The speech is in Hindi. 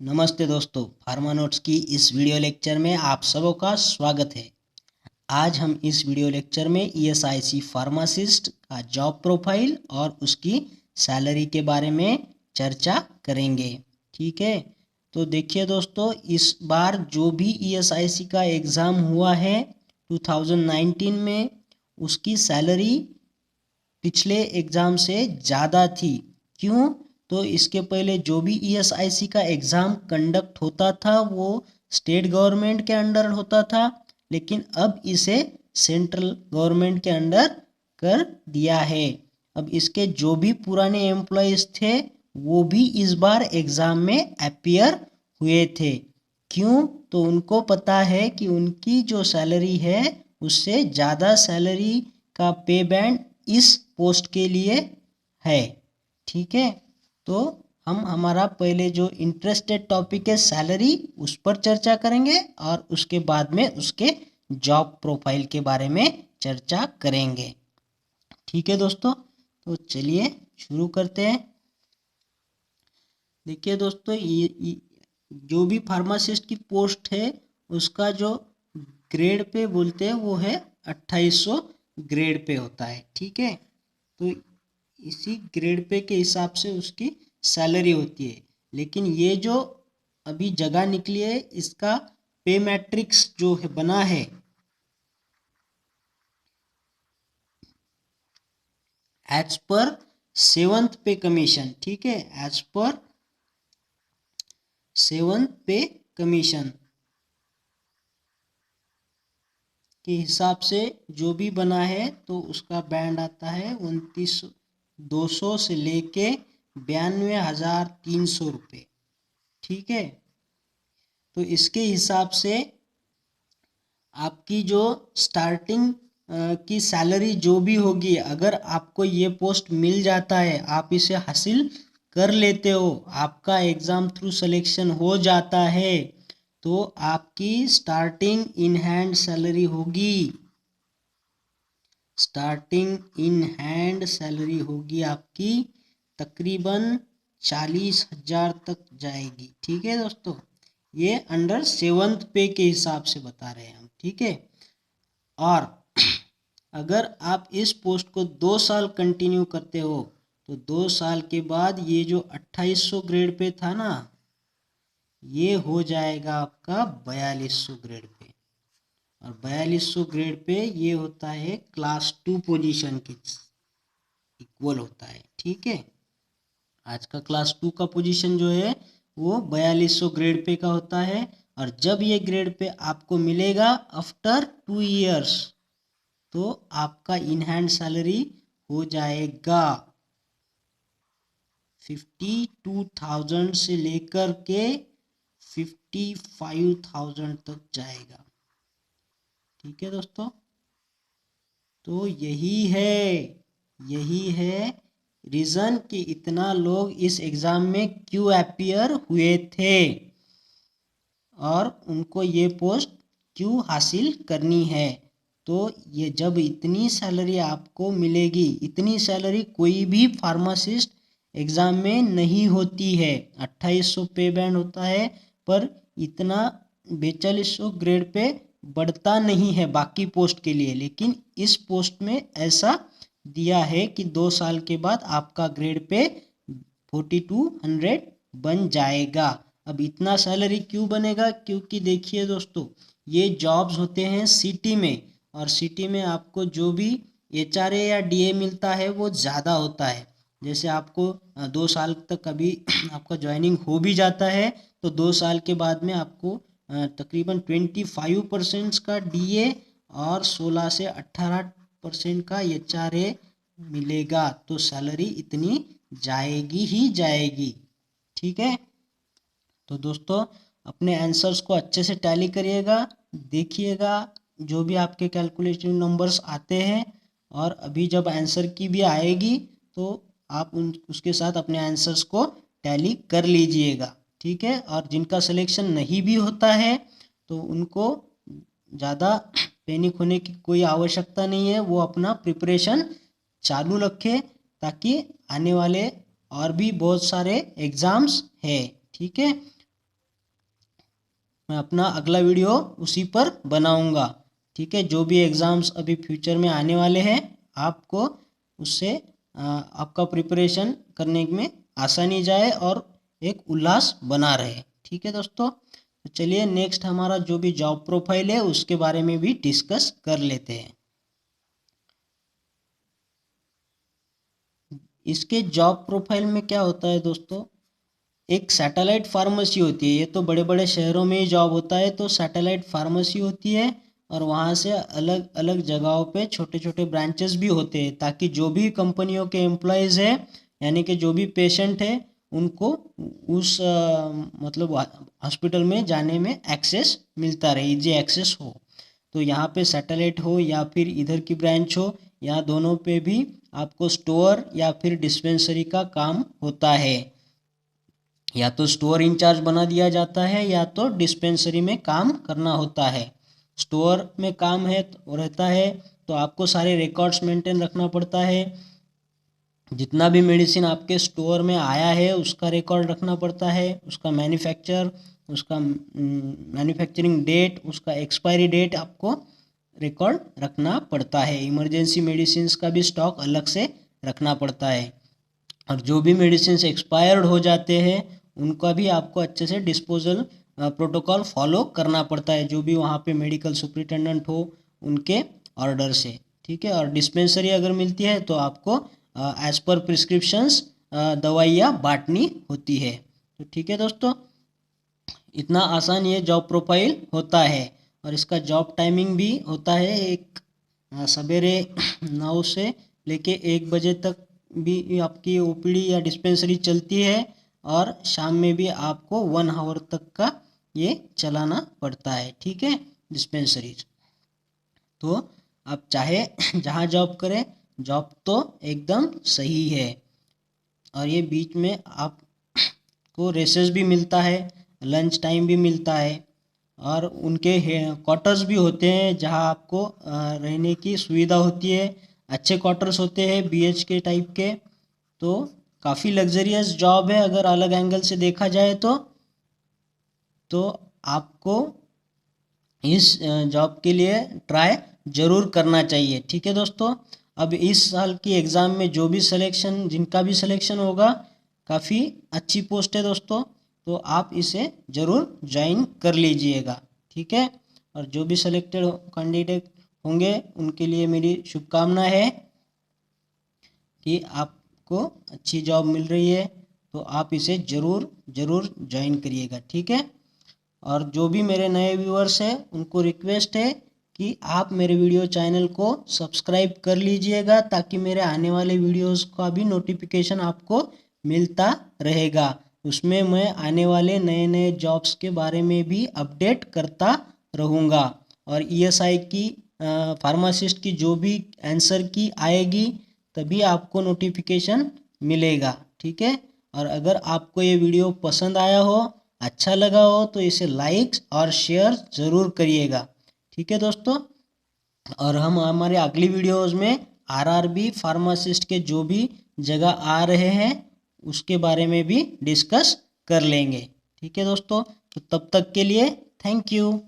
नमस्ते दोस्तों, फार्मा नोट्स की इस वीडियो लेक्चर में आप सबों का स्वागत है। आज हम इस वीडियो लेक्चर में ईएसआईसी फार्मासिस्ट का जॉब प्रोफाइल और उसकी सैलरी के बारे में चर्चा करेंगे। ठीक है, तो देखिए दोस्तों, इस बार जो भी ईएसआईसी का एग्ज़ाम हुआ है 2019 में, उसकी सैलरी पिछले एग्ज़ाम से ज़्यादा थी। क्यों? तो इसके पहले जो भी ईएसआईसी का एग्ज़ाम कंडक्ट होता था वो स्टेट गवर्नमेंट के अंडर होता था, लेकिन अब इसे सेंट्रल गवर्नमेंट के अंडर कर दिया है। अब इसके जो भी पुराने एम्प्लॉयज़ थे वो भी इस बार एग्ज़ाम में अपीयर हुए थे। क्यों? तो उनको पता है कि उनकी जो सैलरी है उससे ज़्यादा सैलरी का पे बैंड इस पोस्ट के लिए है। ठीक है, तो हम हमारा पहले जो इंटरेस्टेड टॉपिक है सैलरी, उस पर चर्चा करेंगे और उसके बाद में उसके जॉब प्रोफाइल के बारे में चर्चा करेंगे। ठीक है दोस्तों, तो चलिए शुरू करते हैं। देखिए दोस्तों, ये जो भी फार्मासिस्ट की पोस्ट है उसका जो ग्रेड पे बोलते हैं वो है 2800 ग्रेड पे होता है। ठीक है, तो इसी ग्रेड पे के हिसाब से उसकी सैलरी होती है। लेकिन ये जो अभी जगह निकली है इसका पे मैट्रिक्स जो है बना है एज पर 7th पे कमीशन। ठीक है, एज पर 7th पे कमीशन के हिसाब से जो भी बना है तो उसका बैंड आता है 29,200 से लेके 92,300 रुपये। ठीक है, तो इसके हिसाब से आपकी जो स्टार्टिंग की सैलरी जो भी होगी, अगर आपको ये पोस्ट मिल जाता है, आप इसे हासिल कर लेते हो, आपका एग्ज़ाम थ्रू सिलेक्शन हो जाता है, तो आपकी स्टार्टिंग इन हैंड सैलरी होगी, आपकी तकरीबन 40,000 तक जाएगी। ठीक है दोस्तों, ये अंडर 7th पे के हिसाब से बता रहे हैं हम। ठीक है, और अगर आप इस पोस्ट को 2 साल कंटिन्यू करते हो तो 2 साल के बाद ये जो 2800 ग्रेड पे था ना, ये हो जाएगा आपका 4200 ग्रेड पे। और 4200 ग्रेड पे ये होता है क्लास 2 पोजीशन के इक्वल होता है। ठीक है, आज का क्लास 2 का पोजीशन जो है वो 4200 ग्रेड पे का होता है। और जब ये ग्रेड पे आपको मिलेगा आफ्टर 2 इयर्स, तो आपका इन हैंड सैलरी हो जाएगा 52,000 से लेकर के 55,000 तक जाएगा। ठीक है दोस्तों, तो यही है रीज़न कि इतना लोग इस एग्ज़ाम में क्यों अपीयर हुए थे और उनको ये पोस्ट क्यों हासिल करनी है। तो ये जब इतनी सैलरी आपको मिलेगी, इतनी सैलरी कोई भी फार्मासिस्ट एग्ज़ाम में नहीं होती है। 2800 पे बैंड होता है, पर इतना 4200 ग्रेड पे बढ़ता नहीं है बाकी पोस्ट के लिए। लेकिन इस पोस्ट में ऐसा दिया है कि 2 साल के बाद आपका ग्रेड पे 4200 बन जाएगा। अब इतना सैलरी क्यों बनेगा? क्योंकि देखिए दोस्तों, ये जॉब्स होते हैं सिटी में, और सिटी में आपको जो भी एचआरए या डीए मिलता है वो ज़्यादा होता है। जैसे आपको 2 साल तक अभी आपका ज्वाइनिंग हो भी जाता है, तो 2 साल के बाद में आपको तकरीबन 25% का डीए और 16 से 18% का एचआरए मिलेगा। तो सैलरी इतनी जाएगी ही जाएगी। ठीक है, तो दोस्तों अपने आंसर्स को अच्छे से टैली करिएगा, देखिएगा जो भी आपके कैलकुलेटिव नंबर्स आते हैं, और अभी जब आंसर की भी आएगी तो आप उसके साथ अपने आंसर्स को टैली कर लीजिएगा। ठीक है, और जिनका सिलेक्शन नहीं भी होता है तो उनको ज़्यादा पैनिक होने की कोई आवश्यकता नहीं है, वो अपना प्रिपरेशन चालू रखें, ताकि आने वाले और भी बहुत सारे एग्ज़ाम्स है। ठीक है, मैं अपना अगला वीडियो उसी पर बनाऊंगा। ठीक है, जो भी एग्ज़ाम्स अभी फ्यूचर में आने वाले हैं आपको उससे आपका प्रिपरेशन करने में आसानी जाए और एक उल्लास बना रहे। ठीक है दोस्तों, तो चलिए नेक्स्ट हमारा जो भी जॉब प्रोफाइल है उसके बारे में भी डिस्कस कर लेते हैं। इसके जॉब प्रोफाइल में क्या होता है दोस्तों, एक सैटेलाइट फार्मेसी होती है। ये तो बड़े बड़े शहरों में ही जॉब होता है, तो सैटेलाइट फार्मेसी होती है और वहाँ से अलग अलग जगहों पे छोटे छोटे ब्रांचेस भी होते हैं, ताकि जो भी कंपनियों के एम्प्लॉयज़ हैं यानी कि जो भी पेशेंट है उनको उस मतलब हॉस्पिटल में जाने में एक्सेस मिलता रहे, इजी एक्सेस हो। तो यहाँ पे सैटेलाइट हो या फिर इधर की ब्रांच हो, यहाँ दोनों पे भी आपको स्टोर या फिर डिस्पेंसरी का काम होता है। या तो स्टोर इंचार्ज बना दिया जाता है या तो डिस्पेंसरी में काम करना होता है। स्टोर में काम है तो रहता है तो आपको सारे रिकॉर्ड्स मेंटेन रखना पड़ता है। जितना भी मेडिसिन आपके स्टोर में आया है उसका रिकॉर्ड रखना पड़ता है, उसका मैन्युफैक्चर, उसका मैन्युफैक्चरिंग डेट, उसका एक्सपायरी डेट आपको रिकॉर्ड रखना पड़ता है। इमरजेंसी मेडिसिन का भी स्टॉक अलग से रखना पड़ता है और जो भी मेडिसिन एक्सपायर्ड हो जाते हैं उनका भी आपको अच्छे से डिस्पोजल प्रोटोकॉल फॉलो करना पड़ता है, जो भी वहाँ पे मेडिकल सुपरिटेंडेंट हो उनके ऑर्डर से। ठीक है, और डिस्पेंसरी अगर मिलती है तो आपको एज पर प्रिस्क्रिप्शंस दवाइयाँ बांटनी होती है। तो ठीक है दोस्तों, इतना आसान ये जॉब प्रोफाइल होता है और इसका जॉब टाइमिंग भी होता है। एक सवेरे 9 से लेके 1 बजे तक भी आपकी ओपीडी या डिस्पेंसरी चलती है और शाम में भी आपको 1 आवर तक का ये चलाना पड़ता है। ठीक है, डिस्पेंसरी। तो आप चाहे जहाँ जॉब करें, जॉब तो एकदम सही है और ये बीच में आपको रेसेस भी मिलता है, लंच टाइम भी मिलता है और उनके क्वार्टर्स भी होते हैं जहां आपको रहने की सुविधा होती है। अच्छे क्वार्टर्स होते हैं BHK टाइप के, तो काफ़ी लग्जरियस जॉब है अगर अलग एंगल से देखा जाए तो आपको इस जॉब के लिए ट्राई ज़रूर करना चाहिए। ठीक है दोस्तों, अब इस साल की एग्ज़ाम में जो भी सिलेक्शन, जिनका भी सिलेक्शन होगा, काफ़ी अच्छी पोस्ट है दोस्तों, तो आप इसे ज़रूर ज्वाइन कर लीजिएगा। ठीक है, और जो भी सिलेक्टेड कैंडिडेट होंगे उनके लिए मेरी शुभकामना है कि आपको अच्छी जॉब मिल रही है, तो आप इसे ज़रूर ज़रूर ज्वाइन करिएगा। ठीक है, और जो भी मेरे नए व्यूअर्स हैं उनको रिक्वेस्ट है कि आप मेरे वीडियो चैनल को सब्सक्राइब कर लीजिएगा, ताकि मेरे आने वाले वीडियोस का भी नोटिफिकेशन आपको मिलता रहेगा। उसमें मैं आने वाले नए नए जॉब्स के बारे में भी अपडेट करता रहूँगा और ESI की फार्मासिस्ट की जो भी आंसर की आएगी तभी आपको नोटिफिकेशन मिलेगा। ठीक है, और अगर आपको ये वीडियो पसंद आया हो, अच्छा लगा हो, तो इसे लाइक और शेयर ज़रूर करिएगा। ठीक है दोस्तों, और हम हमारे अगली वीडियोस में RRB फार्मासिस्ट के जो भी जगह आ रहे हैं उसके बारे में भी डिस्कस कर लेंगे। ठीक है दोस्तों, तो तब तक के लिए थैंक यू।